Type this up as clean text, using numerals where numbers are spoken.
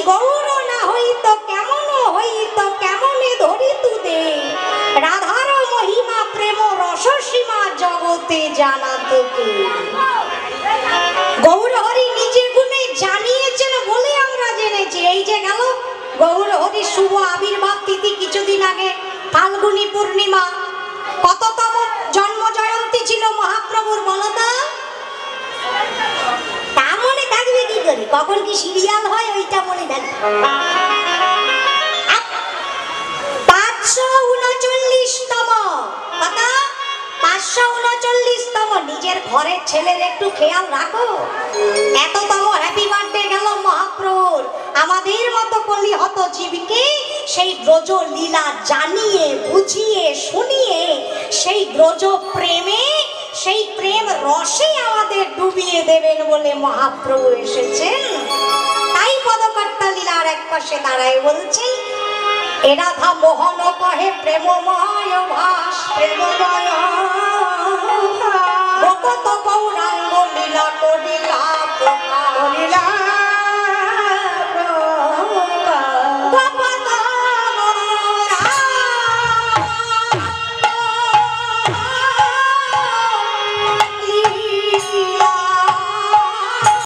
গৌর না হইত কেমন হইত কেমনে ধরি তুদে রাধার মহিমা প্রেম রসসীমা জগতে জানা তোকে। গৌর হরি নিজে গুণে জানিয়েছেন বলে আমরা জেনেছি। এই যে গেল গৌর হরি শুভ আবির্ভাব তিথি কিছুদিন আগে ফাল্গুনী পূর্ণিমা, কততম জন্ম জয়ন্তী ছিল মহাপ্রভুর বলতো? তা মনে থাকবে কি করে? কখন কি সিরিয়াল হয় ওইটা মনে থাকবে। 539তম কথা, 539তম। নিজের ঘরের ছেলের একটু খেয়াল রাখো। এততম হ্যাপি বার্থডে গেল মহাপ্রভুর। আমাদের মতো কলি হত জীবকে সেই ব্রজ লীলা জানিয়ে বুঝিয়ে শুনিয়ে সেই ব্রজ প্রেমে সেই প্রেম রসে আমাদের ডুবিয়ে দেবেন বলে মহাপ্রভু এসেছেন। তাই পদকর্তা লীলার এক পাশে দাঁড়ায় বলছেন, এ রাধা মোহন কহে প্রেমময় ভাস প্রেমময় ভগত গৌরাঙ্গ লীলা করিলা